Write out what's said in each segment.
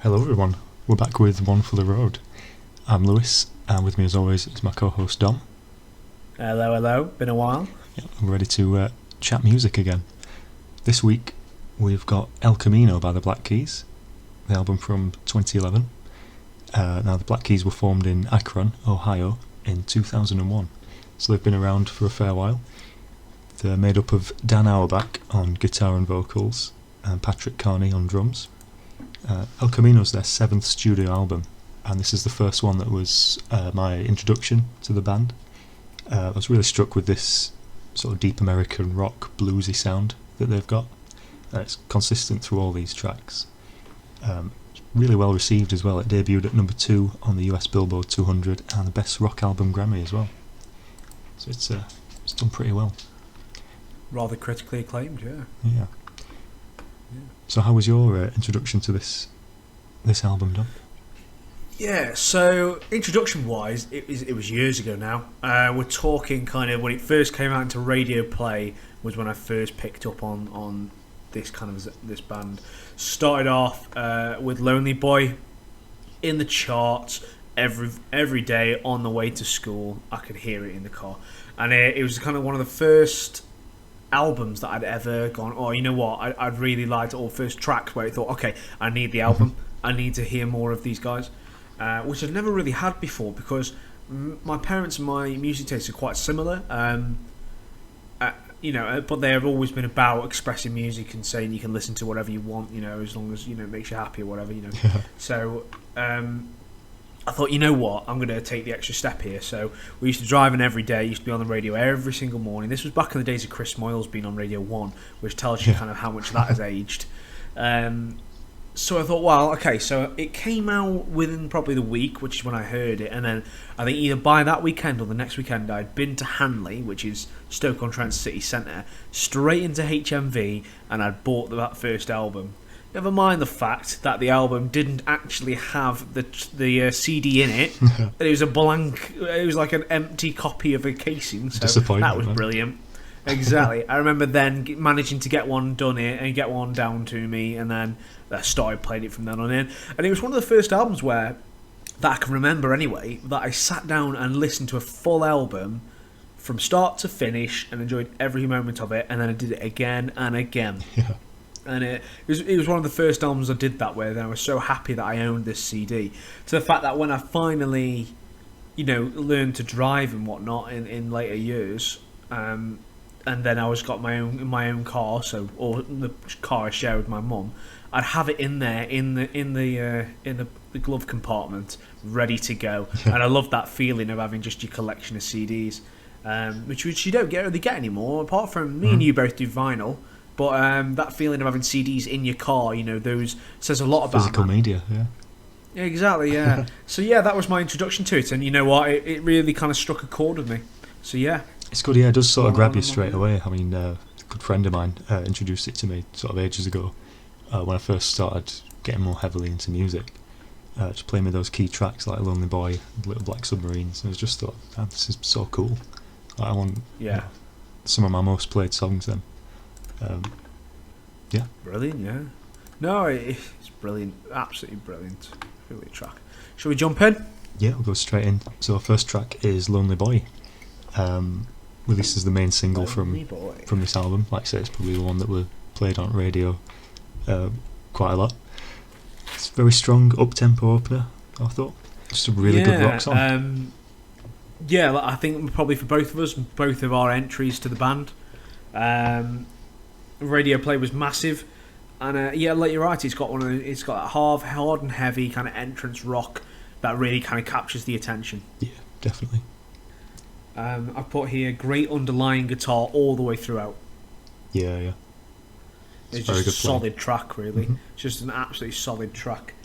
Hello everyone, we're back with One for the Road. I'm Lewis, and with me as always is my co-host Dom. Hello, been a while. Yeah, I'm ready to chat music again. This week we've got El Camino by the Black Keys, the album from 2011. Now the Black Keys were formed in Akron, Ohio in 2001, so they've been around for a fair while. They're made up of Dan Auerbach on guitar and vocals, and Patrick Carney on drums. El Camino's their 7th studio album, and this is the first one that was my introduction to the band. I was really struck with this sort of deep American rock bluesy sound that they've got. It's consistent through all these tracks. It's really well received as well. It debuted at number 2 on the US Billboard 200 and the Best Rock Album Grammy as well. So it's done pretty well. Rather critically acclaimed, yeah. Yeah. So how was your introduction to this album, Dom? Yeah, so introduction-wise, it was years ago now. We're talking kind of when it first came out into radio play was when I first picked up on this kind of this band. Started off with Lonely Boy in the charts every day on the way to school. I could hear it in the car, and it was kind of one of the first albums that I'd ever gone, oh, you know what, I'd really liked, or first tracks where I thought, okay, I need the album, I need to hear more of these guys, which I'd never really had before, because my parents and my music tastes are quite similar, but they've always been about expressing music and saying you can listen to whatever you want, as long as, it makes you happy or whatever, Yeah. So, I thought, you know what, I'm going to take the extra step here. So we used to drive in every day, used to be on the radio every single morning. This was back in the days of Chris Moyles being on Radio 1, which tells you kind of how much that has aged. So I thought, well, okay, so it came out within probably the week, which is when I heard it. And then I think either by that weekend or the next weekend, I'd been to Hanley, which is Stoke-on-Trent City Centre, straight into HMV, and I'd bought that first album. Never mind the fact that the album didn't actually have the CD in it. It was a blank. It was like an empty copy of a casing. So that was brilliant. Exactly. I remember then managing to get one done here and get one down to me, and then I started playing it from then on in. And it was one of the first albums that I can remember anyway, that I sat down and listened to a full album from start to finish and enjoyed every moment of it. And then I did it again and again. Yeah. And it was one of the first albums I did that with, and I was so happy that I owned this CD. To the fact that when I finally, learned to drive and whatnot in later years, and then I got my own car, or the car I share with my mum, I'd have it in there in the glove compartment, ready to go. Yeah. And I loved that feeling of having just your collection of CDs, which you don't really get anymore. Apart from me and you both do vinyl. But that feeling of having CDs in your car, those says a lot about physical media, yeah. Yeah, exactly, yeah. So yeah, that was my introduction to it, and you know what, it really kind of struck a chord with me. So yeah, it's good. Yeah, it does sort of grab you straight away. I mean, a good friend of mine introduced it to me sort of ages ago when I first started getting more heavily into music. Just playing with those key tracks like Lonely Boy, Little Black Submarines. And I just thought, this is so cool. I want some of my most played songs then. Yeah. Brilliant, yeah. No, it's brilliant. Absolutely brilliant. Brilliant track. Shall we jump in? Yeah, we'll go straight in. So our first track is Lonely Boy. Released as the main single from this album. Like I say, it's probably the one that were played on radio quite a lot. It's a very strong up-tempo opener, I thought. Just a really good rock song. I think probably for both of us, both of our entries to the band, radio play was massive, and like you're right, it's got that hard and heavy kind of entrance rock that really kind of captures the attention. Yeah, definitely. I've put here great underlying guitar all the way throughout. Yeah. It's just a solid track, really. Mm-hmm. It's just an absolutely solid track.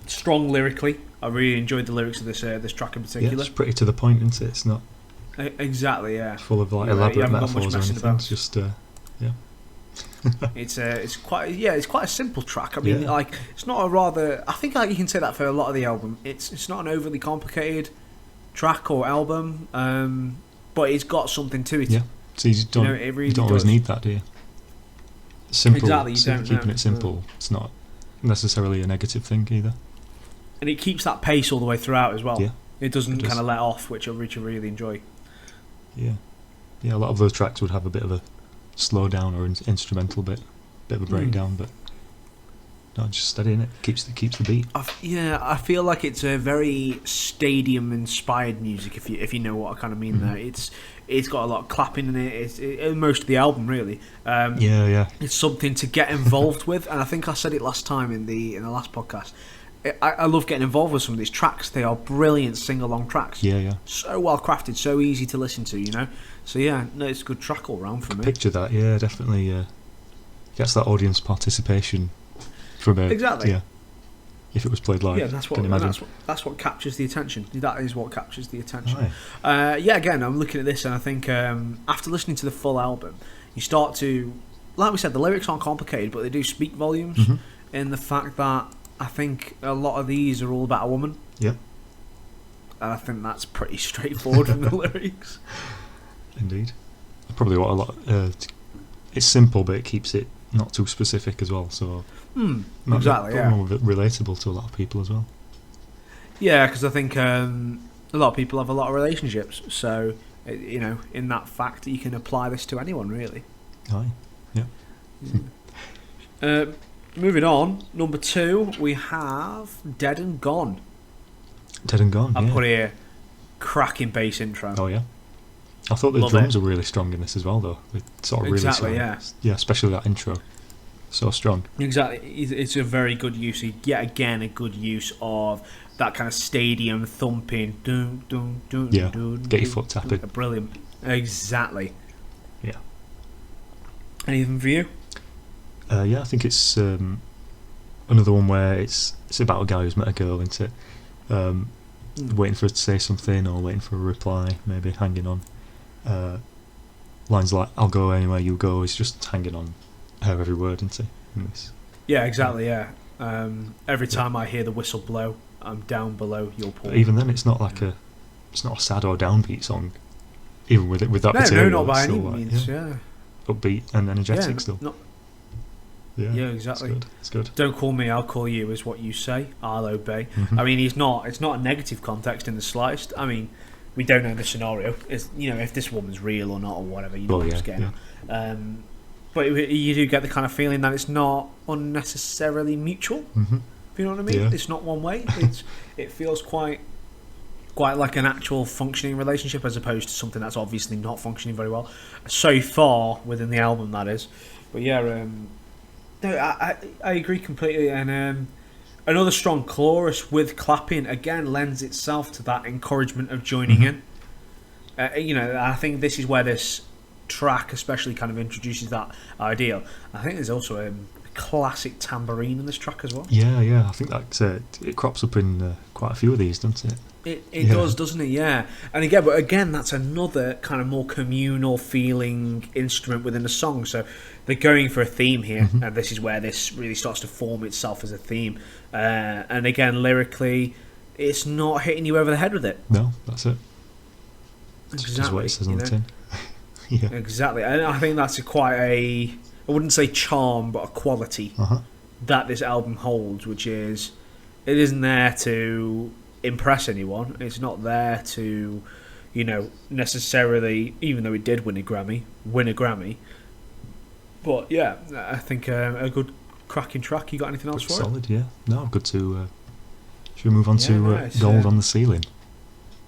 Strong lyrically. I really enjoyed the lyrics of this track in particular. Yeah, it's pretty to the point, isn't it? It's not exactly, yeah. Full of elaborate metaphors or anything. It's just it's quite a simple track. I mean, it's not a rather. I think you can say that for a lot of the album. It's not an overly complicated track or album, but it's got something to it. Yeah, so you don't always need that, do you? Simple, exactly. keeping it simple. It's not necessarily a negative thing either. And it keeps that pace all the way throughout as well. Yeah, it doesn't does. kind of let off, which I really enjoy. Yeah, a lot of those tracks would have a bit of a slow down or instrumental bit of a breakdown, but no, just steady, innit? Keeps the beat. I feel like it's a very stadium inspired music. If you know what I kind of mean there, it's got a lot of clapping in it. Most of the album really. It's something to get involved with, and I think I said it last time in the last podcast. I love getting involved with some of these tracks. They are brilliant sing-along tracks. Yeah. So well crafted, so easy to listen to, you know. So yeah, no, it's a good track all round for me. Picture that, yeah, definitely gets that audience participation from it. Exactly. Yeah. If it was played live, that's what captures the attention. That is what captures the attention. Again, I'm looking at this and I think after listening to the full album, you start to, like we said, the lyrics aren't complicated, but they do speak volumes in the fact that I think a lot of these are all about a woman. Yeah. And I think that's pretty straightforward from the lyrics. Indeed. Probably what a lot. It's simple, but it keeps it not too specific as well. So exactly, yeah. More relatable to a lot of people as well. Yeah, because I think a lot of people have a lot of relationships. So you know, in that fact, you can apply this to anyone really. Aye. Yeah. Moving on, number 2, we have Dead and Gone. Dead and Gone. I put here cracking bass intro. Oh yeah. I thought the drums were really strong in this as well, though. It's sort of really yeah, especially that intro, so strong. Exactly, it's a very good use. Yet again, a good use of that kind of stadium thumping. Dun, dun, dun, yeah, dun, get your foot tapping. Brilliant. Exactly. Yeah. Anything for you? Yeah, I think it's another one where it's about a guy who's met a girl, isn't it? Waiting for her to say something or waiting for a reply, maybe hanging on. Lines like "I'll go anywhere you go" is just hanging on her every word, isn't it? Yeah, exactly. Yeah. Every time I hear the whistle blow, I'm down below your pool. But even then, it's not like it's not a sad or downbeat song. Even with that material, no, not by any means. Yeah. Upbeat and energetic still. Yeah, exactly. It's good. Don't call me, I'll call you is what you say. I'll obey. I mean, it's not a negative context in the slightest. I mean, we don't know the scenario. It's, you know, if this woman's real or not or whatever. You know what's getting on. But you do get the kind of feeling that it's not unnecessarily mutual. If you know what I mean? Yeah. It's not one way. It feels quite like an actual functioning relationship as opposed to something that's obviously not functioning very well. So far within the album, that is. But yeah, no, I agree completely, and another strong chorus with clapping again lends itself to that encouragement of joining in. You know, I think this is where this track especially kind of introduces that ideal. I think there's also a classic tambourine in this track as well. Yeah, I think that it crops up in quite a few of these, doesn't it? It does, doesn't it? Yeah. And again, that's another kind of more communal feeling instrument within the song. So they're going for a theme here, and this is where this really starts to form itself as a theme. And again, lyrically, it's not hitting you over the head with it. No, that's it. Exactly. Just what it says on the tin. Yeah. Exactly. And I think that's I wouldn't say charm, but a quality that this album holds, which is it isn't there to impress anyone. It's not there to, you know, necessarily, even though it did win a Grammy. But yeah, I think a good cracking track. You got anything else for solid, yeah. No, good to... should we move on to nice, Gold on the Ceiling?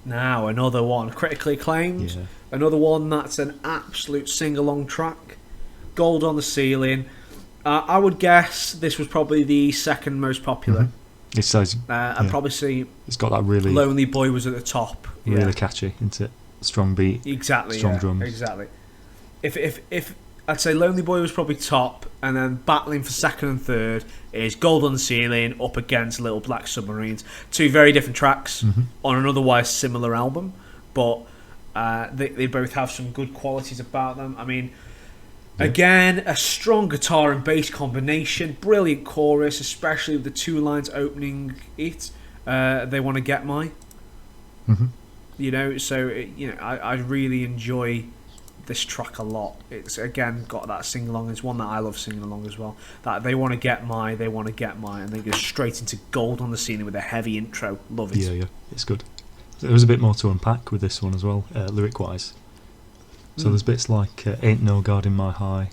Now, another one. Critically acclaimed. Yeah. Another one that's an absolute sing-along track. Gold on the Ceiling. I would guess this was probably the second most popular. It says... I'd probably say... It's got that really... Lonely Boy was at the top. Really catchy, isn't it? Strong beat. Exactly, strong drums. Exactly. If I'd say Lonely Boy was probably top, and then battling for second and third is Gold on the Ceiling up against Little Black Submarines. Two very different tracks on an otherwise similar album, but they both have some good qualities about them. I mean, again, a strong guitar and bass combination, brilliant chorus, especially with the two lines opening it. They want to get my, you know. So I really enjoy this track a lot. It's again got that sing along. It's one that I love singing along as well. That they want to get my, and then go straight into Gold on the Ceiling with a heavy intro. Love it. Yeah, it's good. There was a bit more to unpack with this one as well, lyric wise. So there's bits like Ain't No God in My High,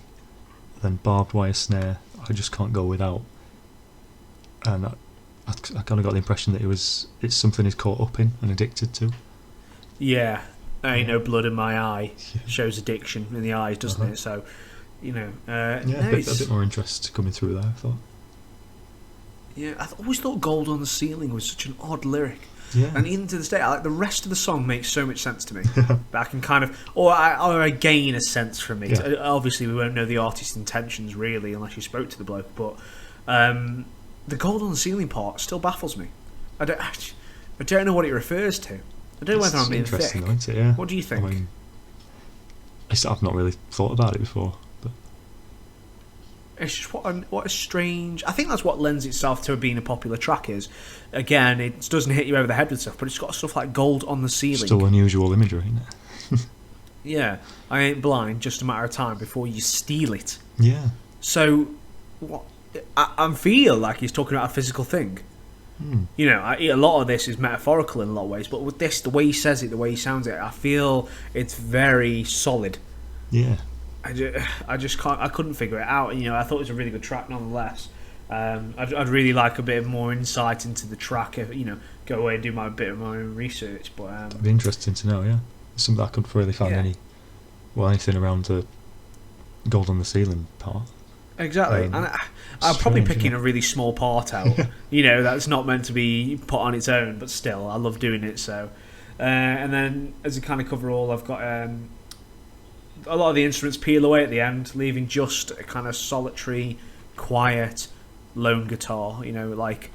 then Barbed Wire Snare, I Just Can't Go Without. And I kind of got the impression that it's something he's caught up in and addicted to. Yeah, Ain't No Blood in My Eye shows addiction in the eyes, doesn't it? So, a bit more interest coming through there, I thought. Yeah, I always thought Gold on the Ceiling was such an odd lyric. Yeah. And even to this day, the rest of the song makes so much sense to me. That I can kind of, or I gain a sense from it. Yeah. Obviously, we won't know the artist's intentions really unless you spoke to the bloke. But the Gold on the Ceiling part still baffles me. I don't know what it refers to. I don't know whether I'm being thick. Interesting, isn't it? Yeah. What do you think? I mean, I've not really thought about it before. But It's just what a strange. I think that's what lends itself to being a popular track. Is again, it doesn't hit you over the head with stuff, but it's got stuff like Gold on the Ceiling. Still unusual imagery, isn't it? Yeah, I ain't blind. Just a matter of time before you steal it. Yeah. So, what? I feel like he's talking about a physical thing. A lot of this is metaphorical in a lot of ways, but with this, the way he says it, the way he sounds it, I feel it's very solid. Yeah. I just can't. I couldn't figure it out. I thought it was a really good track, nonetheless. I'd really like a bit more insight into the track. Go away and do my bit of my own research. But it'd be interesting to know. Yeah, something I couldn't really find anything around the Gold on the Ceiling part. Exactly, and I'm probably picking a really small part out. That's not meant to be put on its own, but still, I love doing it. So, and then as a kind of cover all, I've got a lot of the instruments peel away at the end, leaving just a kind of solitary, quiet, lone guitar. Like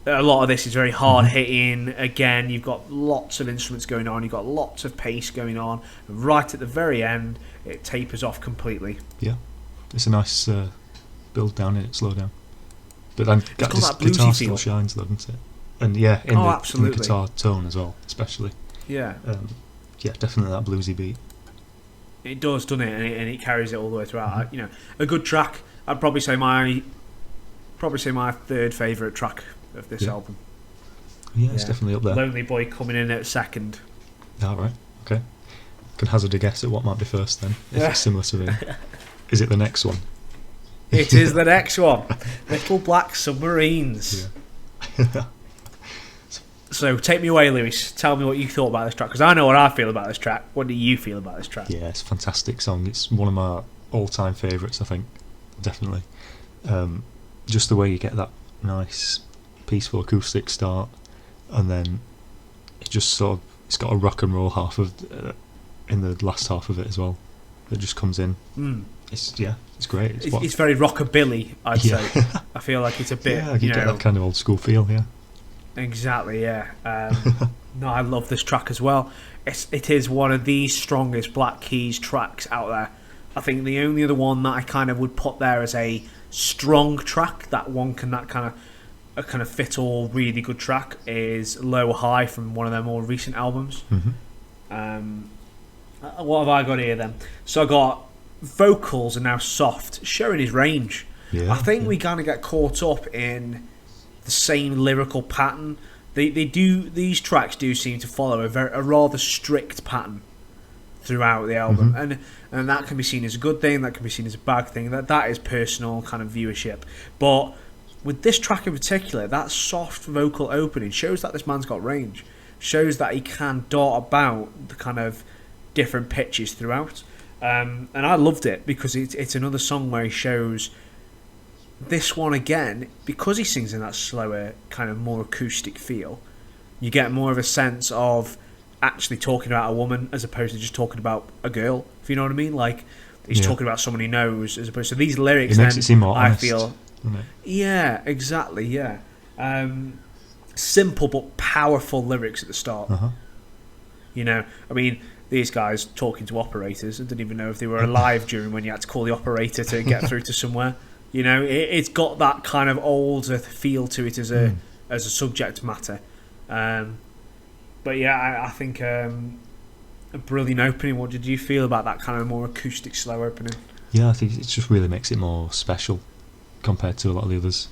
a lot of this is very hard hitting. Again, you've got lots of instruments going on. You've got lots of pace going on. And right at the very end, it tapers off completely. Yeah. It's a nice build down in it, slow down. But then that guitar bluesy still feel. shines, doesn't it? And in the absolutely. guitar tone as well, especially. Yeah. Definitely that bluesy beat. It does, doesn't it? And it carries it all the way throughout. A good track. I'd probably say my third favourite track of this album. Yeah, it's definitely up there. Lonely Boy coming in at second. All right. Okay. Can hazard a guess at what might be first then, if it's similar to me. Is it the next one? It is the next one. Little Black Submarines. Yeah. So take me away, Lewis. Tell me what you thought about this track, because I know what I feel about this track. What do you feel about this track? Yeah, it's a fantastic song. It's one of my all-time favourites, I think. Definitely. Just the way you get that nice, peaceful acoustic start, and then it just it's got a rock and roll half of in the last half of it as well. It just comes in. It's great. It's very rockabilly, I'd say. I feel like it's a bit. Yeah, you get that kind of old school feel. Yeah. Exactly. Yeah. No, I love this track as well. It is one of the strongest Black Keys tracks out there. I think the only other one that I kind of would put there as a strong track, that kind of fit all really good track, is Low High from one of their more recent albums. What have I got here then? So I got vocals are now soft, showing his range. I think we kind of get caught up in the same lyrical pattern. These tracks do seem to follow a rather strict pattern throughout the album, and that can be seen as a good thing, that can be seen as a bad thing. That is personal kind of viewership. But with this track in particular, that soft vocal opening shows that this man's got range, shows that he can dart about the kind of different pitches throughout. And I loved it because it's another song where he shows this one again, because he sings in that slower, kind of more acoustic feel. You get more of a sense of actually talking about a woman as opposed to just talking about a girl, if you know what I mean. Like, he's talking about someone he knows as opposed to these lyrics. It makes it seem more honest, feel. Doesn't it? Yeah, exactly. Yeah, simple but powerful lyrics at the start. I mean, these guys talking to operators. I didn't even know if they were alive during when you had to call the operator to get through to somewhere. It's got that kind of older feel to it as a subject matter. But yeah, I think a brilliant opening. What did you feel about that kind of more acoustic, slow opening? Yeah, I think it just really makes it more special compared to a lot of the others,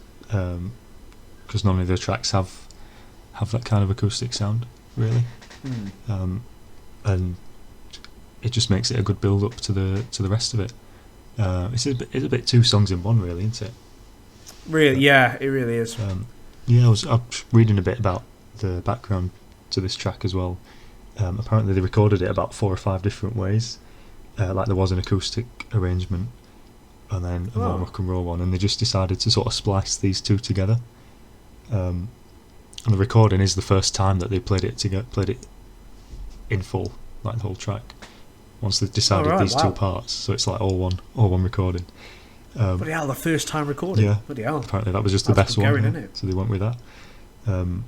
because normally the tracks have that kind of acoustic sound, really, and it just makes it a good build up to the rest of it. It's a bit two songs in one, really, isn't it? Really, yeah, it really is. I was reading a bit about the background to this track as well. Apparently they recorded it about 4 or 5 different ways. Like there was an acoustic arrangement and then a more rock and roll one, and they just decided to sort of splice these two together. And the recording is the first time that they played it in full, like the whole track. Once they've decided these two parts, so it's like all one recording. Bloody hell, the first time recording. Yeah, bloody hell. Apparently that was just the best one, so they went with that. And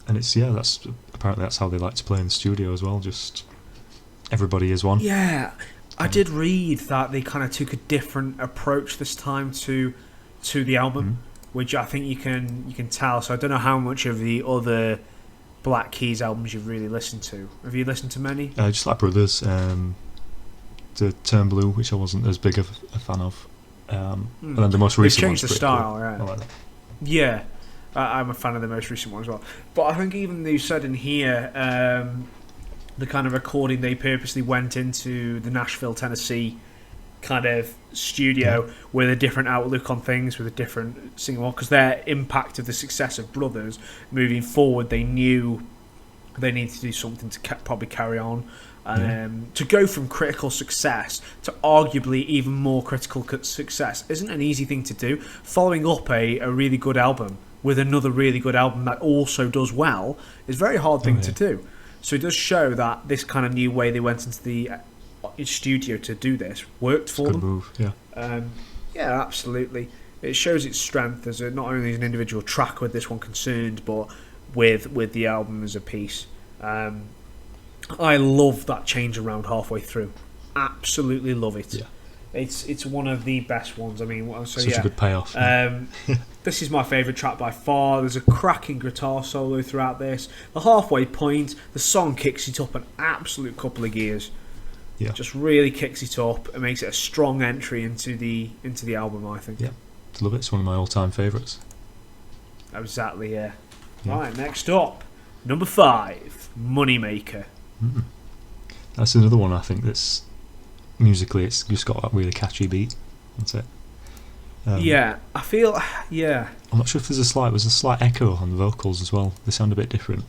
it's apparently that's how they like to play in the studio as well. Just everybody is one. Yeah, I did read that they kind of took a different approach this time to the album, which I think you can tell. So I don't know how much of the other Black Keys albums you've really listened to. Have you listened to many? Just like Brothers, the Turn Blue, which I wasn't as big of a fan of, and then the most recent one's changed the style, cool. right? I like that. Yeah. I'm a fan of the most recent one as well. But I think even they said in here, the kind of recording, they purposely went into the Nashville, Tennessee kind of studio with a different outlook on things, with a different singing, because their impact of the success of Brothers moving forward, they knew they needed to do something to probably carry on. And to go from critical success to arguably even more critical success isn't an easy thing to do. Following up a really good album with another really good album that also does well is a very hard thing to do. So it does show that this kind of new way they went into the studio to do this worked for them. Good move, yeah. Yeah, absolutely. It shows its strength as not only as an individual track with this one concerned, but with the album as a piece. I love that change around halfway through. Absolutely love it. Yeah. It's one of the best ones. I mean, so such a good payoff. This is my favourite track by far. There's a cracking guitar solo throughout this. The halfway point, the song kicks it up an absolute couple of gears. Yeah. Just really kicks it up and makes it a strong entry into the album, I think. Yeah. I love it. It's one of my all-time favourites. Exactly, yeah. Right, next up, number 5, Moneymaker. That's another one I think that's musically it's just got that really catchy beat. That's it. I feel I'm not sure if there's a slight echo on the vocals as well. They sound a bit different.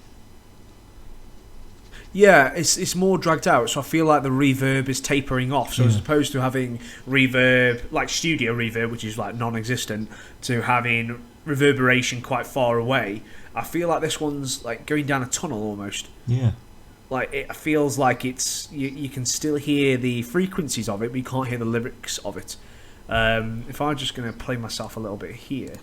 Yeah, it's more dragged out, so I feel like the reverb is tapering off. So as opposed to having reverb, like studio reverb, which is like non-existent, to having reverberation quite far away, I feel like this one's like going down a tunnel almost. Yeah. Like it feels like it's you can still hear the frequencies of it, but you can't hear the lyrics of it. If I'm just going to play myself a little bit here,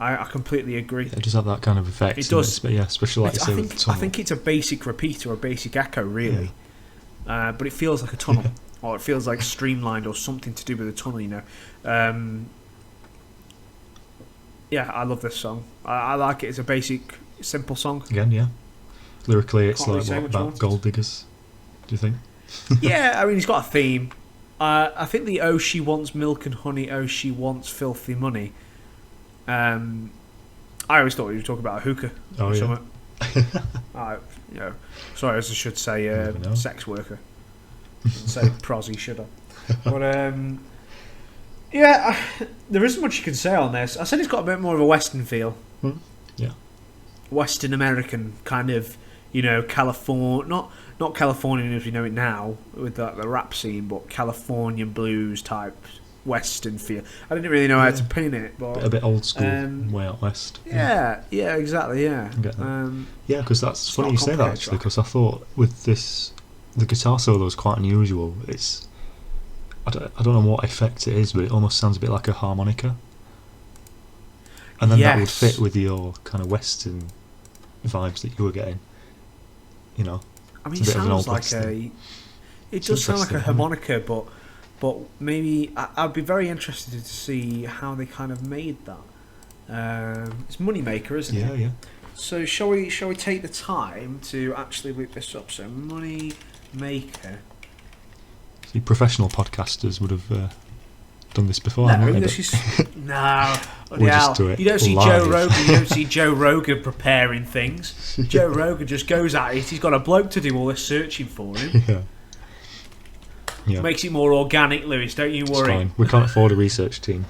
I completely agree. It does have that kind of effect. It does, but yeah, especially like I think it's a basic repeat or a basic echo, really. Yeah. But it feels like a tunnel, or it feels like streamlined, or something to do with the tunnel. You know. Yeah, I love this song. I like it. It's a basic, simple song. Again, yeah. Lyrically, it's Can't like really about gold diggers. Do you think? Yeah, I mean, he's got a theme. I think the "Oh, she wants milk and honey. Oh, she wants filthy money." I always thought he was talking about a hookah or something. Sorry, as I should say, sex worker. Say prosy, should I? But there isn't much you can say on this. I said it's got a bit more of a Western feel. Yeah. Western American kind of, California, not Californian as we know it now with the rap scene, but Californian blues type Western feel. I didn't really know how to pin it, but a bit old school, way out west. Yeah, exactly. Yeah, I get that. Because that's funny you say that actually. Because I thought with this, the guitar solo is quite unusual. I don't know what effect it is, but it almost sounds a bit like a harmonica. And then that would fit with your kind of Western vibes that you were getting. I mean, it sounds like it does sound like a harmonica, but maybe I'd be very interested to see how they kind of made that. It's Moneymaker, isn't it? Yeah. So shall we take the time to actually look this up? So Money Maker. See, professional podcasters would have done this before. No, haven't they? this is no. We just do it You don't see live. Joe Rogan. You don't see Joe Rogan preparing things. Joe Rogan just goes at it. He's got a bloke to do all this searching for him. Yeah. Yeah. Makes it more organic, Lewis. Don't you It's worry. fine. We can't afford a research team.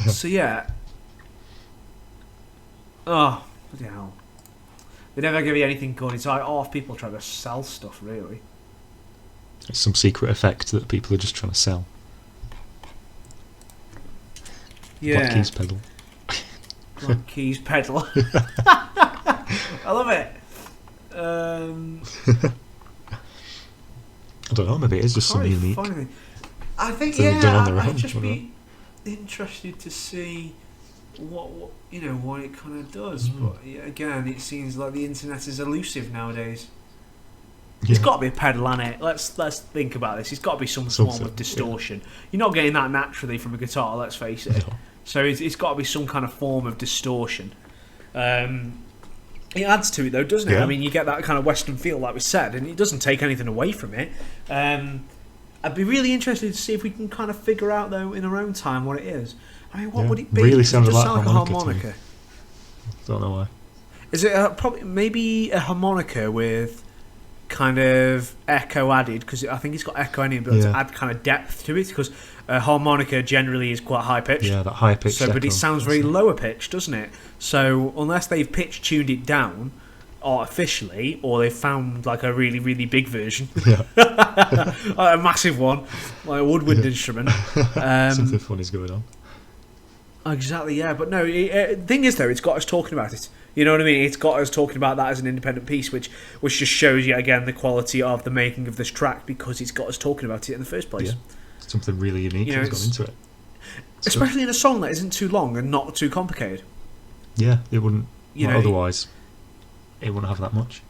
So yeah. Oh, bloody hell. They never give you anything good. It's like half people trying to sell stuff, really. It's some secret effect that people are just trying to sell. Yeah. Black Keys pedal. Black Keys pedal. I love it. I don't know, maybe it is just something unique. I think, So they've done on their I'd own, just wouldn't be interested to see what it kind of does. But yeah, again, it seems like the internet is elusive nowadays. Yeah. It's got to be a pedal, hasn't it? Let's think about this. It's got to be some form of distortion. You're not getting that naturally from a guitar, let's face it. No. So it's got to be some kind of form of distortion. It adds to it, though, doesn't it? Yeah. I mean, you get that kind of Western feel, like we said, and it doesn't take anything away from it. I'd be really interested to see if we can kind of figure out, though, in our own time, what it is. I mean, what would it be? Really Does it sounded just like sound harmonica a to me. harmonica? Don't know why. Is it probably maybe a harmonica with kind of echo added? Because I think it's got echo in it, but to add kind of depth to it. Because a harmonica generally is quite high pitched. Yeah, that high pitched. So, but it sounds very lower pitched, doesn't it? So unless they've pitch tuned it down artificially, or they've found like a really, really big version, Yeah. like a massive one, like a woodwind instrument. Something funny's going on. Exactly, yeah. But no, the thing is, though, it's got us talking about it. You know what I mean? It's got us talking about that as an independent piece, which just shows you, again, the quality of the making of this track, because it's got us talking about it in the first place. Yeah. Something really unique has gone into it. Especially in a song that isn't too long and not too complicated. Yeah, it wouldn't. You know, otherwise, it wouldn't have that much.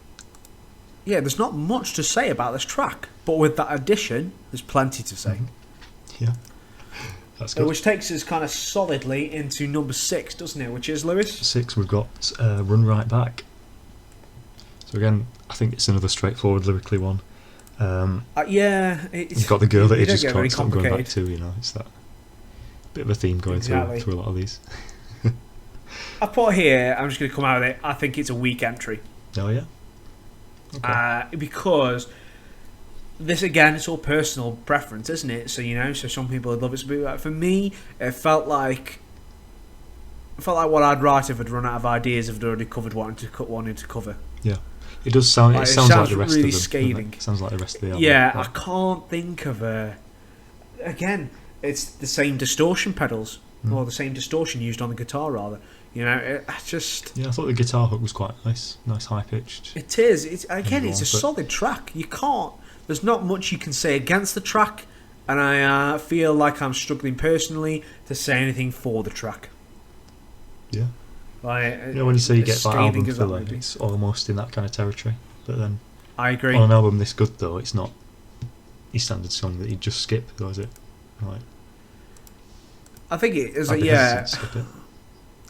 Yeah, there's not much to say about this track, but with that addition, there's plenty to say. Mm-hmm. Yeah. That's good. Which takes us kind of solidly into number 6, doesn't it? Which is, Lewis? 6, we've got Run Right Back. So again, I think it's another straightforward lyrically one. Yeah. You've got the girl that you just get very can't stop going back complicated. to, you know. It's that bit of a theme going through a lot of these. I put here, I'm just going to come out of it, I think it's a weak entry. Oh, yeah? Okay. Because this, again, it's all personal preference, isn't it? So, so some people would love it. But for me, it felt like what I'd write if I'd run out of ideas, if I'd already covered one to cover. Yeah. It does sound. It sounds like the rest really of them. scathing. It sounds like the rest of the album. Yeah, I can't think of a. Again, it's the same distortion pedals, or the same distortion used on the guitar, rather. I just. Yeah, I thought the guitar hook was quite nice high pitched. It is. It's a solid track. You can't. There's not much you can say against the track, and I feel like I'm struggling personally to say anything for the track. Yeah. Like, when you say you get that album as filler, that it's almost in that kind of territory. But then, I agree. on an album this good though, it's not your standard song that you just skip, though, is it? Right. I think it is. Yeah.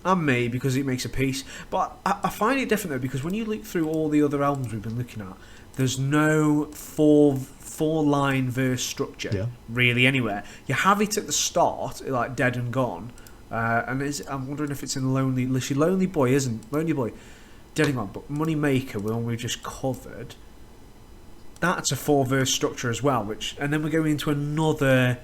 And me, because it makes a piece. But I find it different though, because when you look through all the other albums we've been looking at, there's no four line verse structure really anywhere. You have it at the start, like Dead and Gone. And I'm wondering if it's in Lonely Boy, isn't Lonely Boy, Dead and Gone, but Money Maker, the one we just covered, that's a 4-verse structure as well. And then we're going into another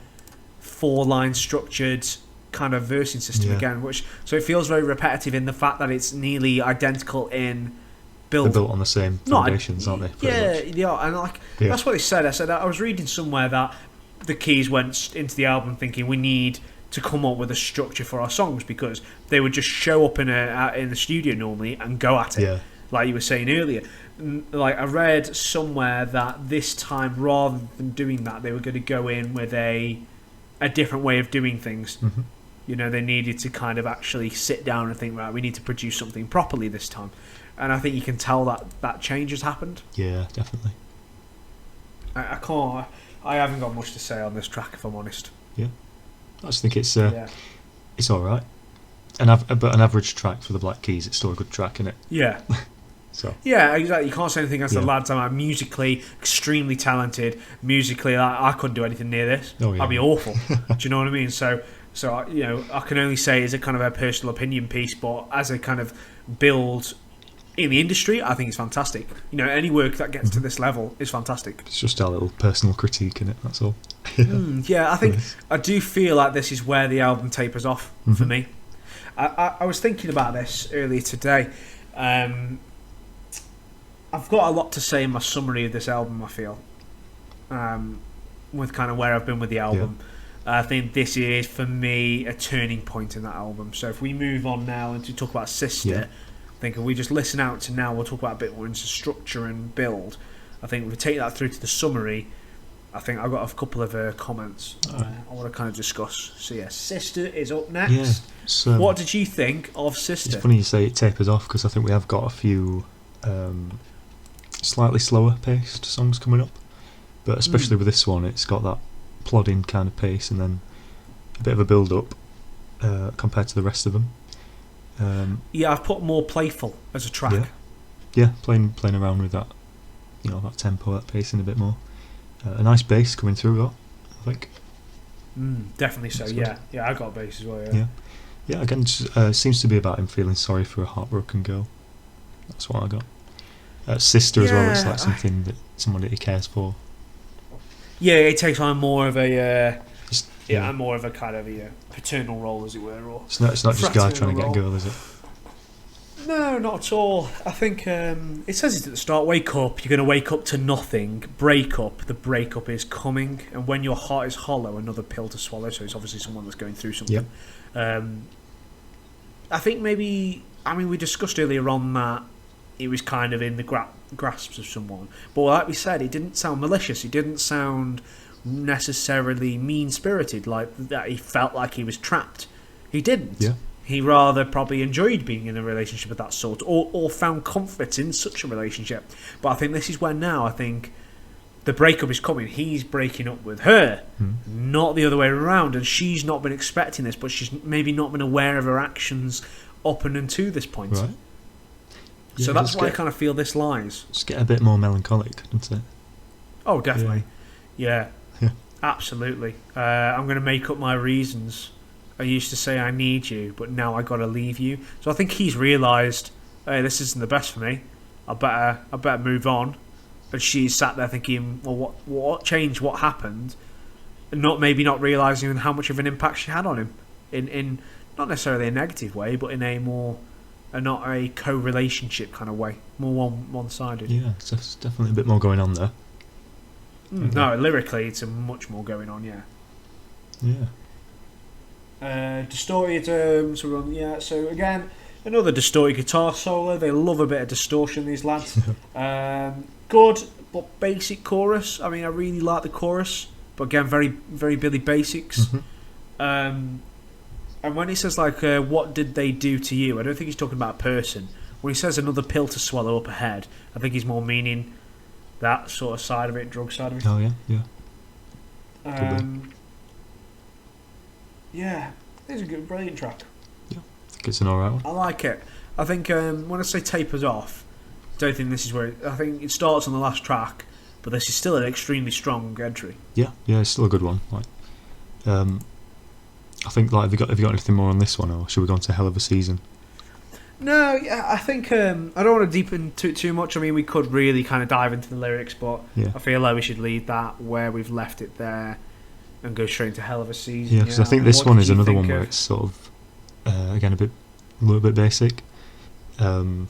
4-line structured kind of versing system again, so it feels very repetitive in the fact that it's nearly identical in build. They're built on the same foundations, aren't they? Yeah, and that's what they said. I was reading somewhere that the Keys went into the album thinking we need to come up with a structure for our songs, because they would just show up in the studio normally and go at it, like you were saying earlier. Like I read somewhere that this time, rather than doing that, they were going to go in with a different way of doing things. Mm-hmm. They needed to kind of actually sit down and think, right, we need to produce something properly this time. And I think you can tell that change has happened. Yeah, definitely. I haven't got much to say on this track, if I'm honest. Yeah. I just think it's all right. But an average track for the Black Keys, it's still a good track, isn't it? Yeah. So yeah, exactly. You can't say anything against the lads. I'm musically extremely talented. Musically, I couldn't do anything near this. Oh, yeah. I'd be awful. Do you know what I mean? So I can only say it's a kind of a personal opinion piece, but as a kind of build in the industry, I think it's fantastic. Any work that gets to this level is fantastic. It's just our little personal critique in it. That's all. Yeah, I do feel like this is where the album tapers off for me. I was thinking about this earlier today. I've got a lot to say in my summary of this album, I feel, with kind of where I've been with the album. I think this is, for me, a turning point in that album. So if we move on now and to talk about Sister, I think if we just listen out to now, we'll talk about a bit more into structure and build. I think if we take that through to the summary, I think I've got a couple of comments I want to kind of discuss. So yeah, Sister is up next. Yeah, what did you think of Sister? It's funny you say it tapers off, because I think we have got a few slightly slower paced songs coming up, but especially with this one, it's got that plodding kind of pace and then a bit of a build up compared to the rest of them. I've put more playful as a track. Playing around with that, that tempo, that pacing a bit more. A nice bass coming through that, I think. Definitely so. That's Yeah, I got a bass as well. Yeah. Again, seems to be about him feeling sorry for a heartbroken girl. That's what I got. Sister as well. It's like something that someone that he cares for. Yeah, it takes on more of a more of a kind of paternal role, as it were. Or it's not just guy trying to get a girl, is it? No, not at all. I think it says it at the start. Wake up. You're going to wake up to nothing. Break up. The breakup is coming. And when your heart is hollow, another pill to swallow. So it's obviously someone that's going through something. I think maybe. We discussed earlier on that it was kind of in the grasps of someone. But like we said, it didn't sound malicious. It didn't sound necessarily mean-spirited, like that he felt like he was trapped. He didn't. Yeah. He rather probably enjoyed being in a relationship of that sort, or found comfort in such a relationship. But I think this is where now, I think, the breakup is coming. He's breaking up with her, not the other way around. And she's not been expecting this, but she's maybe not been aware of her actions up and until this point. Right. So that's why I kind of feel this lies. Just get a bit more melancholic, doesn't it? Oh, definitely. Yeah. Absolutely. I'm going to make up my reasons. I used to say I need you, but now I got to leave you. So I think he's realised, hey, this isn't the best for me. I better move on. But she's sat there thinking, well, what changed? What happened? And maybe not realising how much of an impact she had on him. In not necessarily a negative way, but in a more... not a co-relationship kind of way, more one-sided. Yeah, so there's definitely a bit more going on there. No, lyrically, it's a much more going on. Distorted. So again, another distorted guitar solo. They love a bit of distortion, these lads. Good but basic chorus. I really like the chorus, but again, very very Billy Basics. And when he says, what did they do to you? I don't think he's talking about a person. When he says another pill to swallow up ahead, I think he's more meaning that sort of side of it, drug side of it. Oh, yeah. It's a good, brilliant track. Yeah, I think it's an alright one. I like it. I think when I say tapers off, I don't think this is where... I think it starts on the last track, but this is still an extremely strong entry. Yeah, it's still a good one. I think, have you got anything more on this one, or should we go on to Hell of a Season? No, I think I don't want to deepen too much. We could really kind of dive into the lyrics, but I feel like we should leave that where we've left it there and go straight into Hell of a Season. Yeah, because I think this one is another one where it's sort of again a little bit basic. It's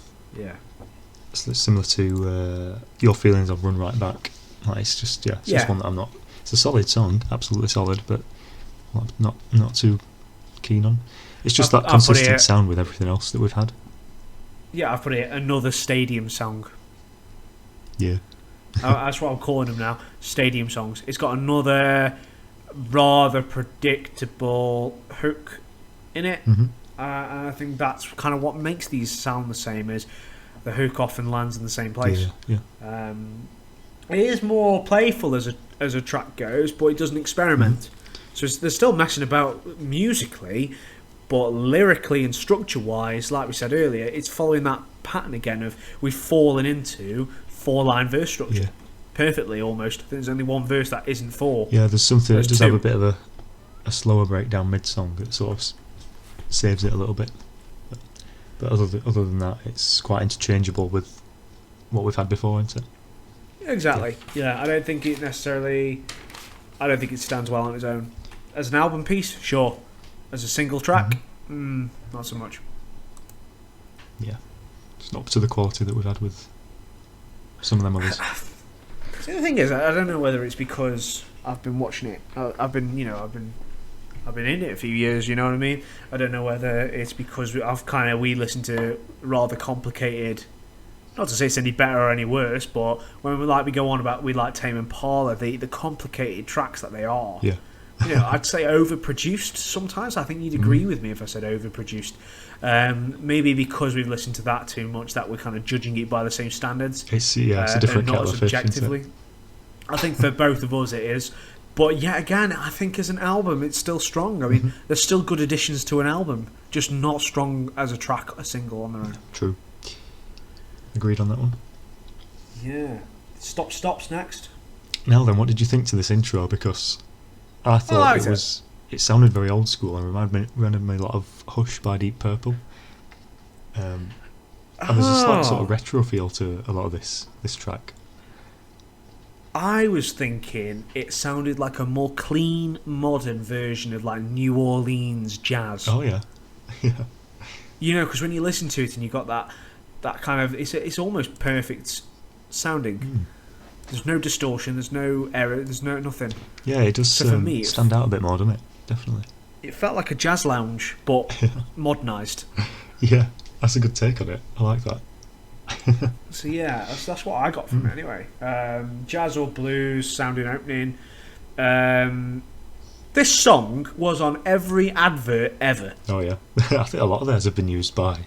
similar to Your Feelings of Run Right Back. It's just just one that I'm not. It's a solid song, absolutely solid, but not too keen on. It's just that consistent sound with everything else that we've had. Yeah, I've put it another stadium song. Yeah. That's what I'm calling them now. Stadium songs. It's got another rather predictable hook in it. And I think that's kind of what makes these sound the same, is the hook often lands in the same place. It is more playful as a track goes, but it doesn't experiment. So they're still messing about musically, but lyrically and structure-wise, like we said earlier, it's following that pattern again of we've fallen into 4-line verse structure. Yeah. Perfectly, almost. I think there's only one verse that isn't 4. Yeah, there's something that does two. have a bit of a slower breakdown mid-song that sort of saves it a little bit. But other than that, it's quite interchangeable with what we've had before, isn't it? Exactly. Yeah, I don't think it stands well on its own. As an album piece, sure. As a single track, not so much. Yeah, it's not up to the quality that we've had with some of them others. See, the thing is, I don't know whether it's because I've been watching it. I've been in it a few years. You know what I mean? I don't know whether it's because we listen to rather complicated. Not to say it's any better or any worse, but when we go on about we like Tame Impala, the complicated tracks that they are. Yeah. I'd say overproduced sometimes. I think you'd agree with me if I said overproduced. Maybe because we've listened to that too much that we're kind of judging it by the same standards. It's a different not kettle as of fish, objectively. isn't it? I think for both of us it is. But yet again, I think as an album it's still strong. I mean, there's still good additions to an album, just not strong as a track, a single on their own. True. Agreed on that one. Yeah. Stops next. Now then, what did you think to this intro? Because I thought it sounded very old school and reminded me a lot of Hush by Deep Purple. And there's a slight sort of retro feel to a lot of this track. I was thinking it sounded like a more clean, modern version of like New Orleans jazz. Oh yeah, yeah. Because when you listen to it and you got that kind of it's almost perfect sounding. There's no distortion, there's no error, there's nothing. Yeah, it does for me, stand out a bit more, doesn't it? Definitely. It felt like a jazz lounge, but modernised. Yeah, that's a good take on it. I like that. So yeah, that's what I got from it anyway. Jazz or blues sounding opening. This song was on every advert ever. Oh yeah, I think a lot of theirs have been used by.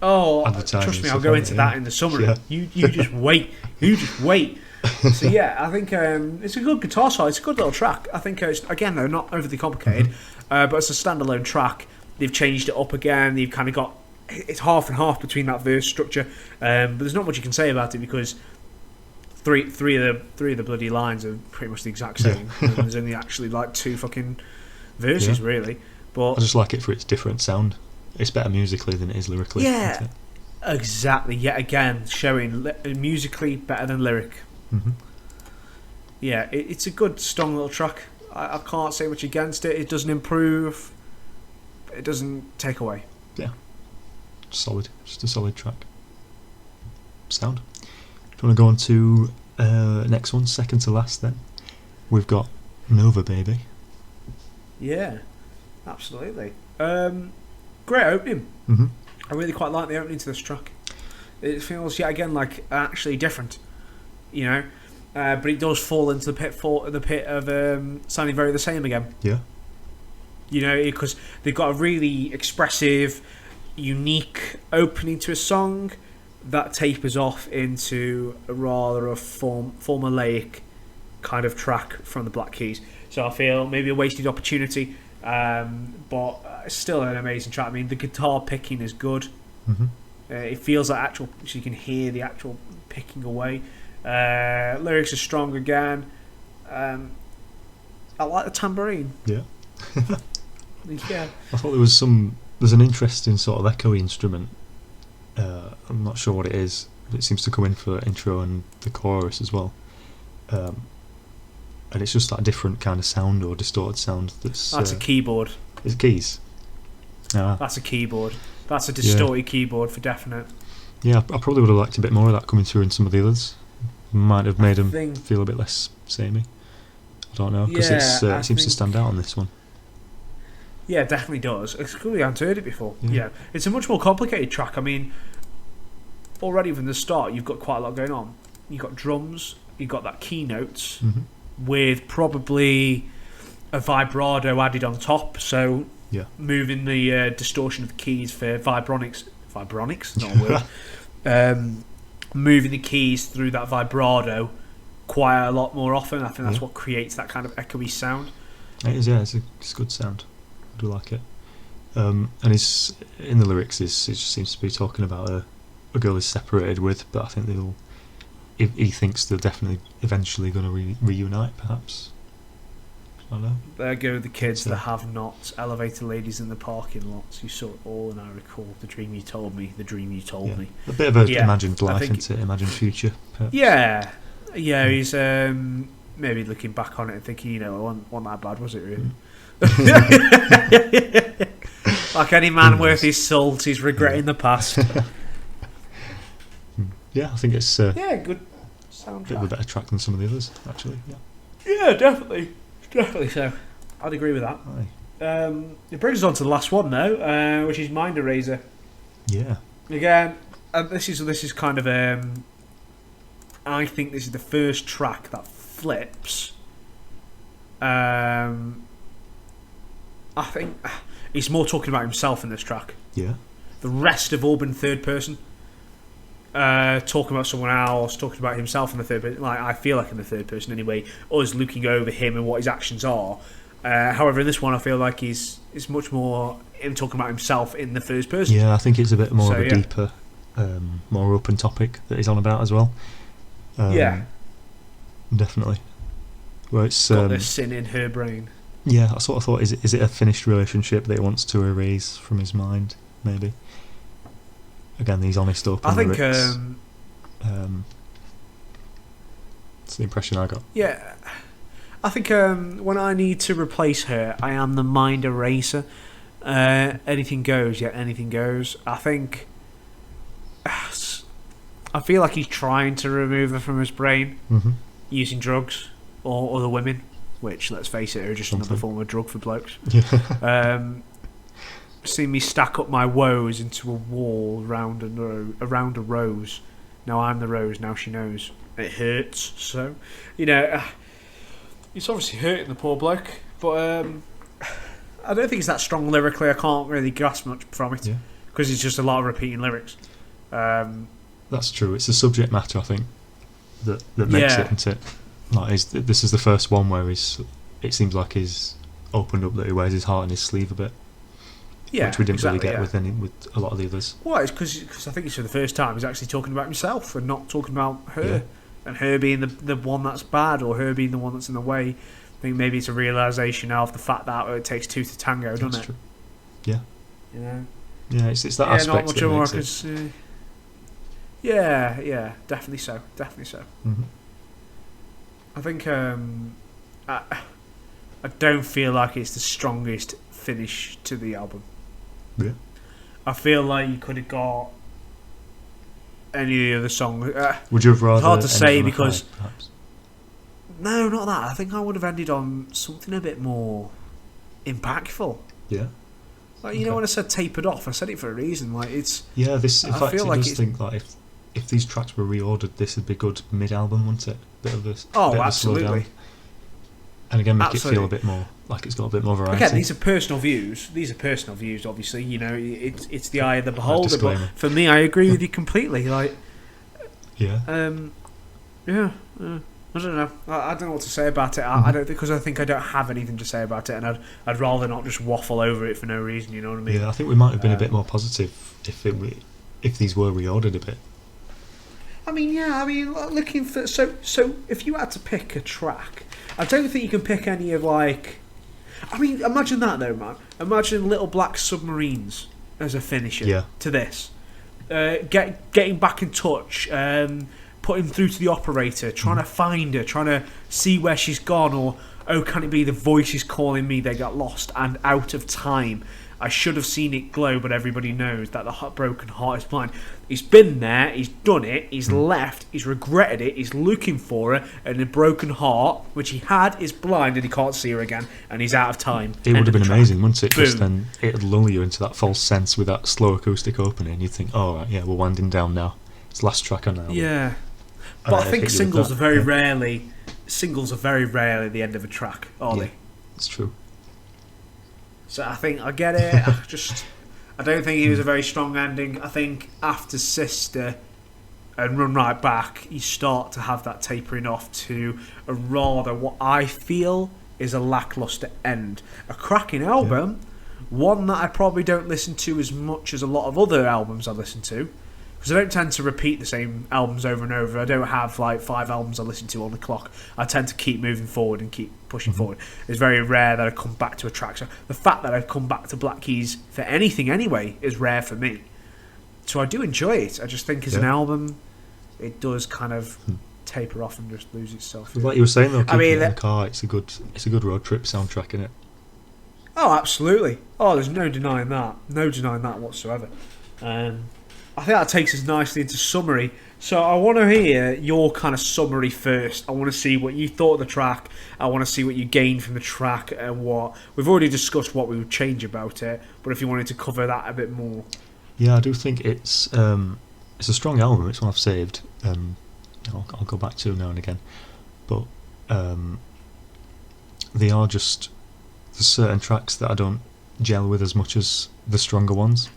Oh, trust me, I'll go into that in the summary. Yeah. You just wait. You just wait. So yeah, I think it's a good guitar solo. It's a good little track. I think again though, not overly complicated, but it's a standalone track. They've changed it up again. They've kind of got it's half and half between that verse structure, but there's not much you can say about it because three of the bloody lines are pretty much the exact same. And there's only actually like 2 fucking verses really. But I just like it for its different sound. It's better musically than it is lyrically. Yeah, exactly. Yet again, showing musically better than lyric. Yeah, it's a good, strong little track. I can't say much against it. It doesn't improve. It doesn't take away. Yeah. Solid. Just a solid track. Sound. Do you want to go on to next one, second to last then? We've got Nova Baby. Yeah, absolutely. Great opening. I really quite like the opening to this track. It feels yet again like actually different, but it does fall into the pit of sounding very the same again. Yeah. Because they've got a really expressive, unique opening to a song that tapers off into a rather formulaic kind of track from the Black Keys. So I feel maybe a wasted opportunity, but still an amazing track. I mean, the guitar picking is good. It feels like so you can hear the actual picking away. Lyrics are strong again. I like the tambourine. Yeah. Yeah. I thought there's an interesting sort of echoey instrument. I'm not sure what it is, but it seems to come in for the intro and the chorus as well. And it's just that different kind of sound or distorted sound. That's a keyboard. Is it keys? That's a keyboard. That's a distorted keyboard for definite. Yeah, I probably would have liked a bit more of that coming through in some of the others. Might have made them feel a bit less samey. I don't know, because it seems to stand out on this one. Yeah, it definitely does. It's cool I haven't heard it before. Yeah. It's a much more complicated track. I mean, already from the start, you've got quite a lot going on. You've got drums, you've got that keynotes, with probably a vibrato added on top, so moving the distortion of the keys for vibronics, not a word, moving the keys through that vibrato quite a lot more often. I think that's what creates that kind of echoey sound. It is, yeah, it's a good sound. I do like it. And it's in the lyrics. It just seems to be talking about a girl he's separated with, but I think they'll. He thinks they're definitely eventually going to reunite, perhaps. I don't know. There go the kids that have not. Elevator ladies in the parking lots. You saw it all, and I recall the dream you told me. The dream you told me. A bit of an imagined life, isn't it? Imagined future. Perhaps. Yeah. He's maybe looking back on it and thinking, it wasn't that bad, was it really? Like any man worth his salt, he's regretting the past. Yeah, I think it's good soundtrack. A bit of a better track than some of the others, actually. Yeah, definitely so. I'd agree with that. It brings us on to the last one though, which is Mind Eraser. Yeah. Again, this is kind of I think this is the first track that flips. I think he's more talking about himself in this track. Yeah. The rest have all been third person. Talking about someone else, talking about himself in the third person. Like, I feel like in the third person anyway. Us looking over him and what his actions are. However, in this one, I feel like it's much more him talking about himself in the first person. Yeah, I think it's a bit more of a deeper, more open topic that he's on about as well. Definitely. Well, it's got the sin in her brain. Yeah, I sort of thought, is it a finished relationship that he wants to erase from his mind? Maybe. Again, these honest open lyrics. That's the impression I got. Yeah, I think when I need to replace her, I am the mind eraser. Anything goes, anything goes. I think I feel like he's trying to remove her from his brain using drugs or other women, which, let's face it, are just another form of drug for blokes. See me stack up my woes into a wall around a rose. Now I'm the rose, now she knows. It hurts, so it's obviously hurting the poor bloke, but I don't think it's that strong lyrically. I can't really grasp much from it because it's just a lot of repeating lyrics. That's true. It's the subject matter, I think, that makes it, isn't it? Like, this is the first one where it seems like he's opened up, that he wears his heart on his sleeve a bit. Yeah, which we didn't really get with a lot of the others. Well, it's because I think it's for the first time he's actually talking about himself and not talking about her, and her being the one that's bad or her being the one that's in the way. I think maybe it's a realisation of the fact that it takes two to tango, doesn't That's it? True. Yeah. Yeah, it's that aspect not much that more makes it. Yeah, definitely so. Mm-hmm. I think I don't feel like it's the strongest finish to the album. Yeah. I feel like you could have got any of the other songs. Would you have rather? It's hard to say because. Perhaps? No, not that. I think I would have ended on something a bit more impactful. Yeah. Like, you know, when I said tapered off, I said it for a reason. Like, it's. Yeah, this. In fact, I just think like if these tracks were reordered, this would be good mid-album, wouldn't it? Bit of a absolutely. Slow down. And again, make it feel a bit more like it's got a bit more variety. Again, these are personal views. Obviously. You know, it's the eye of the beholder. But for me, I agree with you completely. Like, yeah. I don't know. I don't know what to say about it. I don't because I think I don't have anything to say about it, and I'd rather not just waffle over it for no reason. You know what I mean? Yeah, I think we might have been a bit more positive if these were reordered a bit. Looking for so if you had to pick a track, I don't think you can pick any of like. Imagine that though, man. Imagine Little Black Submarines as a finisher to this. Getting back in touch. Putting through to the operator, trying to find her, trying to see where she's gone, or can it be the voice is calling me? They got lost and out of time. I should have seen it glow, but everybody knows that the broken heart is blind. He's been there, he's done it, he's left, he's regretted it, he's looking for her, and the broken heart, which he had, is blind and he can't see her again, and he's out of time. It would have been amazing, wouldn't it? Because then it'd lull you into that false sense with that slow acoustic opening. You'd think, right, we're winding down now. It's the last track on now. Yeah. But I think singles are very rarely the end of a track, are they? It's true. So I think I get it. I don't think he was a very strong ending. I think after Sister and Run Right Back, you start to have that tapering off to a rather what I feel is a lackluster end. A cracking album, one that I probably don't listen to as much as a lot of other albums I listen to, because I don't tend to repeat the same albums over and over. I don't have like 5 albums I listen to on the clock. I tend to keep moving forward and keep pushing forward. It's very rare that I come back to a track. So the fact that I've come back to Black Keys for anything anyway is rare for me. So I do enjoy it. I just think as an album, it does kind of taper off and just lose itself. Like you were saying though, keeping it in the car, it's a good road trip soundtrack, isn't it? Oh, absolutely. Oh, there's no denying that. No denying that whatsoever. I think that takes us nicely into summary. So I want to hear your kind of summary first. I want to see what you thought of the track. I want to see what you gained from the track and what... We've already discussed what we would change about it, but if you wanted to cover that a bit more. Yeah, I do think it's a strong album. It's one I've saved. I'll go back to now and again. But they are just... There's certain tracks that I don't gel with as much as the stronger ones.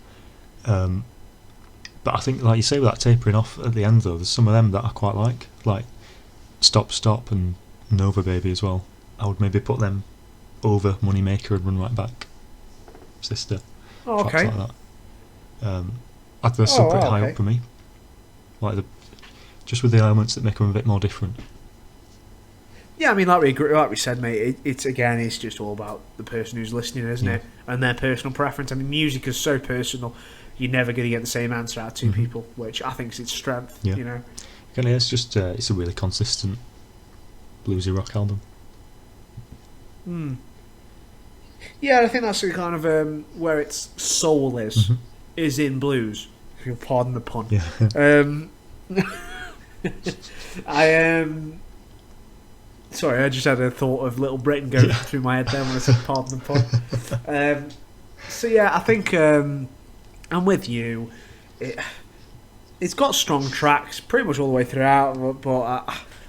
But I think, like you say, with that tapering off at the end, though, there's some of them that I quite like Stop Stop and Nova Baby as well. I would maybe put them over Moneymaker and Run Right Back, Sister. Oh, okay. Tracks like that. They're still pretty high up for me. Like just with the elements that make them a bit more different. Yeah, I mean, like we said, mate, it's just all about the person who's listening, isn't it? And their personal preference. I mean, music is so personal. You're never going to get the same answer out of 2 people, which I think is its strength. Yeah. You know. And it's just it's a really consistent bluesy rock album. Yeah, I think that's the kind of where its soul is in blues. If you'll pardon the pun. Yeah. Sorry, I just had a thought of Little Britain going through my head there when I said pardon the pun. So yeah, I think I'm with you. It's got strong tracks pretty much all the way throughout, but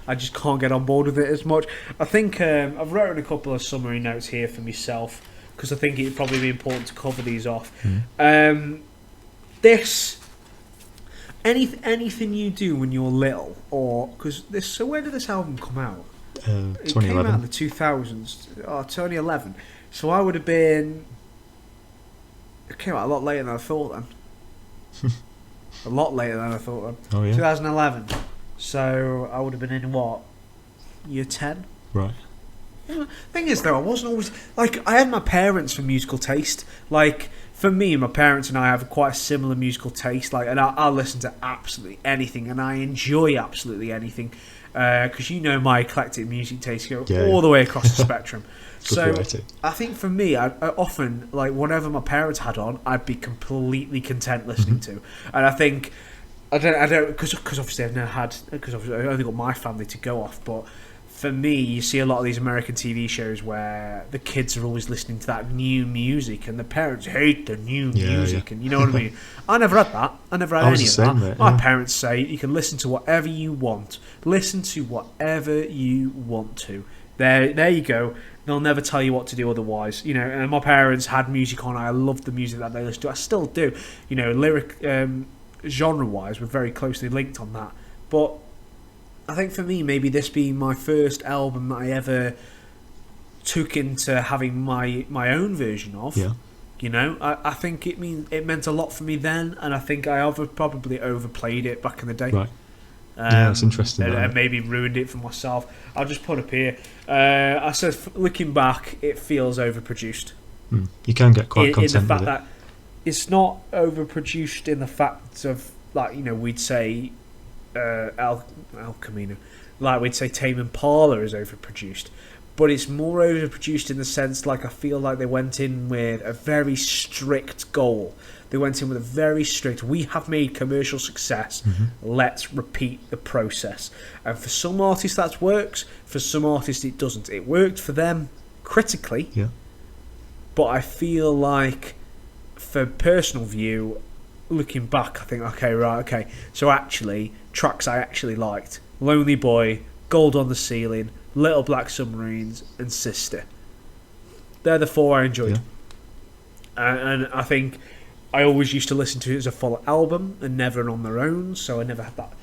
I just can't get on board with it as much. I think I've written a couple of summary notes here for myself because I think it'd probably be important to cover these off. Anything you do when you're little, or because this. So when did this album come out? 2011. It came out in the 2000s. Oh, 2011. So I would have been. It came out a lot later than I thought then. A lot later than I thought then. Oh yeah. 2011. So I would have been in what? Year 10? Right. Thing is though, I wasn't always like I had my parents for musical taste. Like for me, my parents and I have quite a similar musical taste. Like, and I'll listen to absolutely anything, and I enjoy absolutely anything because you know my eclectic music taste go all the way across the spectrum. So I think for me, I often like whatever my parents had on, I'd be completely content listening to, and I think. I don't, because obviously I've never had, because I've only got my family to go off, but for me, you see a lot of these American TV shows where the kids are always listening to that new music and the parents hate the new music, and you know what I mean? I never had that. I never had any of that. Mate, my parents say you can listen to whatever you want. Listen to whatever you want to. There you go. They'll never tell you what to do otherwise. You know, and my parents had music on. I loved the music that they listened to. I still do. You know, lyric... genre-wise, we're very closely linked on that. But I think for me, maybe this being my first album that I ever took into having my own version of, you know, I think it meant a lot for me then, and I think I probably overplayed it back in the day. Right. Yeah, that's interesting. And maybe ruined it for myself. I'll just put up here. I said, looking back, it feels overproduced. You can get quite content in the fact with it. that it's not overproduced in the fact of, like, you know, we'd say El Camino, like we'd say Tame Impala is overproduced, but it's more overproduced in the sense, like, I feel like they went in with a very strict goal. They went in with a very strict, we have made commercial success, let's repeat the process. And for some artists that works, for some artists it doesn't. It worked for them critically, but I feel like for personal view, looking back, I think, okay. So actually, tracks I actually liked: Lonely Boy, Gold on the Ceiling, Little Black Submarines, and Sister. They're the 4 I enjoyed. And I think I always used to listen to it as a full album and never on their own, so I never had that.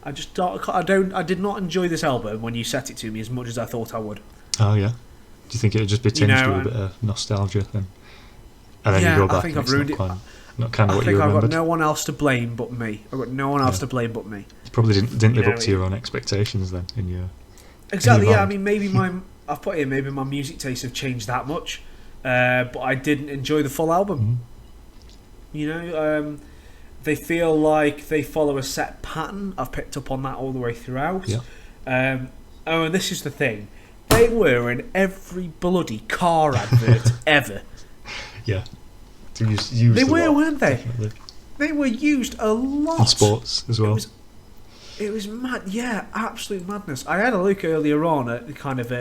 I did not enjoy this album when you set it to me as much as I thought I would. Oh yeah. Do you think it would just be tinged with a bit of nostalgia then? And then you go back I think and I've it's ruined it. not kind of I what think you I've remembered. got no one else to blame but me. I've got no one else to blame but me. You probably didn't live up to your own expectations then in your exactly. In your Yeah, I mind. mean, I've put in maybe my music tastes have changed that much, but I didn't enjoy the full album. They feel like they follow a set pattern. I've picked up on that all the way throughout. Yeah. And this is the thing. They were in every bloody car advert ever. Yeah. They were, weren't they? Definitely. They were used a lot. And sports as well. It was mad. Yeah, absolute madness. I had a look earlier on at the kind of...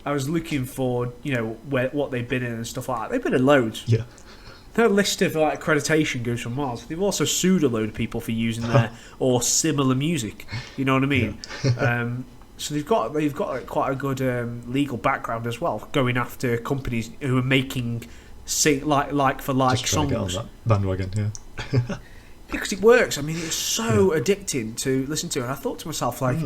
I was looking for, what they've been in and stuff like that. They've been in loads. Yeah. Their list of accreditation goes from Mars. They've also sued a load of people for using their or similar music. You know what I mean? Yeah. So they've got quite a good legal background as well, going after companies who are making like for like Just songs. trying to get on that bandwagon, yeah. Because it works. I mean, it's so addicting to listen to. And I thought to myself, like,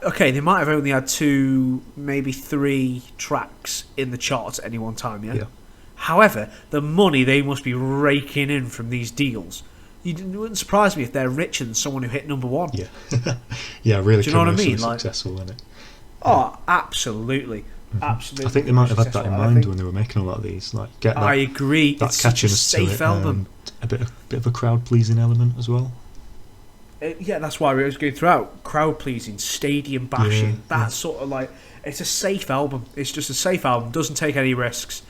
okay, they might have only had 2, maybe 3 tracks in the charts at any one time. Yeah. However, the money they must be raking in from these deals. It wouldn't surprise me if they're richer than someone who hit number 1. Yeah. Yeah, really. Do you know what I mean? Successful, isn't it? Oh, absolutely. Absolutely. I think they might have had that in mind when they were making a lot of these. Like, get that, I agree. That it's such a safe album. A bit of a crowd pleasing element as well. Yeah, that's why we was going throughout. Crowd pleasing, stadium bashing. That's sort of it's a safe album. It's just a safe album. Doesn't take any risks.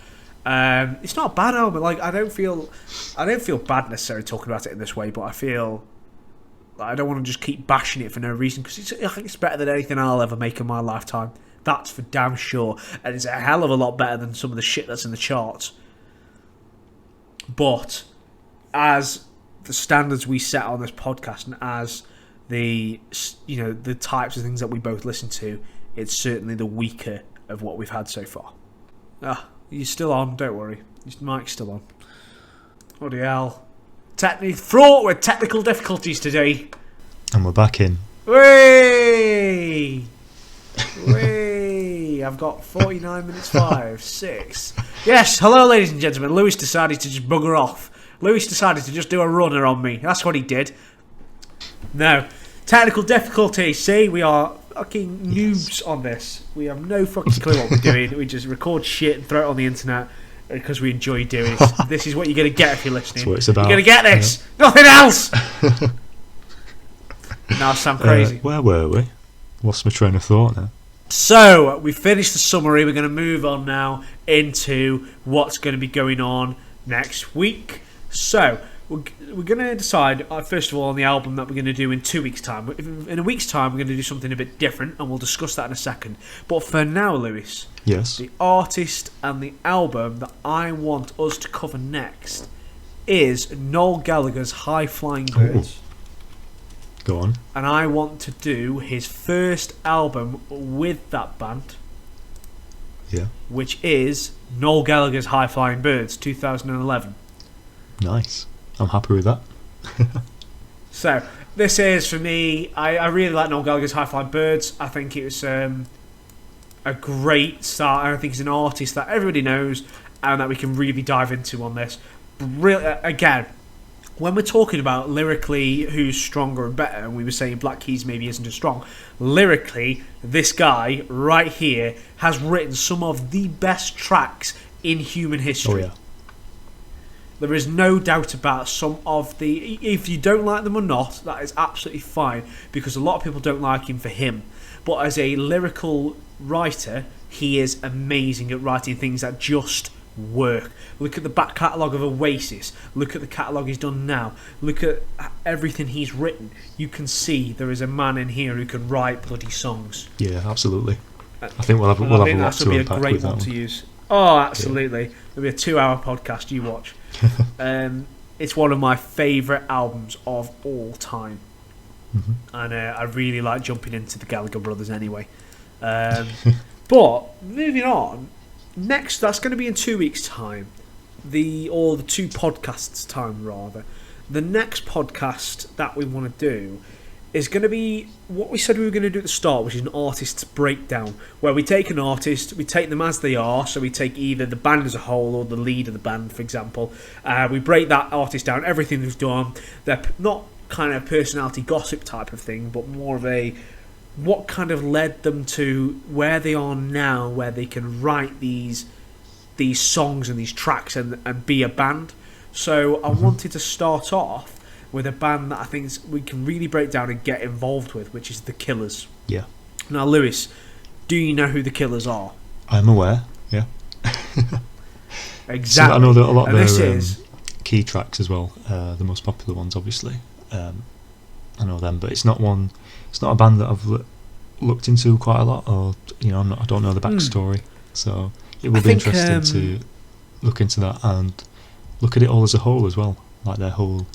It's not a bad album. Like, I don't feel bad necessarily talking about it in this way, but I feel like I don't want to just keep bashing it for no reason, because I think it's better than anything I'll ever make in my lifetime. That's for damn sure, and it's a hell of a lot better than some of the shit that's in the charts. But as the standards we set on this podcast, and as the types of things that we both listen to, it's certainly the weaker of what we've had so far. You're still on, don't worry. Your mic's still on. Bloody hell. Fraught with technical difficulties today. And we're back in. Whey! Whey! I've got 49 minutes 5, 6. Yes, hello ladies and gentlemen. Lewis decided to just bugger off. Lewis decided to just do a runner on me. That's what he did. No. Technical difficulties. See, we are fucking noobs on this. We have no fucking clue what we're doing. We just record shit and throw it on the internet because we enjoy doing it. This is what you're going to get if you're listening. That's what it's about. You're going to get this. Yeah. Nothing else. Now I sound crazy. Where were we? Lost my train of thought now. So, we finished the summary. We're going to move on now into what's going to be going on next week. So, we're going to decide, first of all, on the album that we're going to do in 2 weeks' time. In a week's time, we're going to do something a bit different, and we'll discuss that in a second. But for now, Lewis, yes, the artist and the album that I want us to cover next is Noel Gallagher's High Flying Birds. Go on. And I want to do his first album with that band. Yeah. Which is Noel Gallagher's High Flying Birds, 2011. Nice. I'm happy with that. So, this is, for me, I really like Noel Gallagher's High Flying Birds. I think it was a great start. I think he's an artist that everybody knows and that we can really dive into on this. Really, again, when we're talking about lyrically who's stronger and better, and we were saying Black Keys maybe isn't as strong, lyrically, this guy right here has written some of the best tracks in human history. Oh, yeah. There is no doubt about some of the... If you don't like them or not, that is absolutely fine, because a lot of people don't like him for him. But as a lyrical writer, he is amazing at writing things that just work. Look at the back catalogue of Oasis. Look at the catalogue he's done now. Look at everything he's written. You can see there is a man in here who can write bloody songs. Yeah, absolutely. I think we'll have a lot to be a unpack great with that one to use. Oh, absolutely. It'll be a 2-hour podcast. You watch. It's one of my favourite albums of all time. Mm-hmm. And I really like jumping into the Gallagher brothers anyway. But moving on, next, that's going to be in 2 weeks' time. The 2 podcasts' time, rather. The next podcast that we want to do is going to be what we said we were going to do at the start, which is an artist's breakdown, where we take an artist, we take them as they are, so we take either the band as a whole or the lead of the band, for example. We break that artist down, everything they've done. They're not kind of personality gossip type of thing, but more of a what kind of led them to where they are now, where they can write these songs and these tracks and be a band. So I wanted to start off with a band that I think we can really break down and get involved with, which is The Killers. Yeah. Now, Lewis, do you know who The Killers are? I'm aware, yeah. Exactly. So I know that a lot and of this their is key tracks as well, the most popular ones, obviously. I know them, but it's not a band that I've looked into quite a lot, or I don't know the backstory. So it will be interesting to look into that and look at it all as a whole as well, like their whole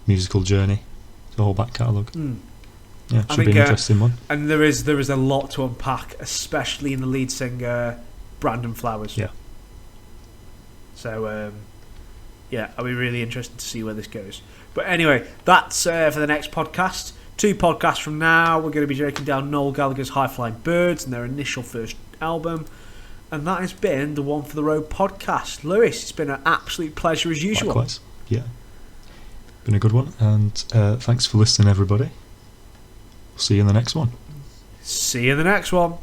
musical journey, the whole back catalogue. Yeah, should be an interesting one. And there is a lot to unpack, especially in the lead singer Brandon Flowers. Yeah. So I'll be really interested to see where this goes. But anyway, that's for the next podcast. 2 podcasts from now, we're going to be breaking down Noel Gallagher's High Flying Birds and their initial first album. And that has been the One for the Road podcast. Lewis, it's been an absolute pleasure as usual. Likewise. Yeah. Been a good one, and thanks for listening, everybody. See you in the next one. See you in the next one.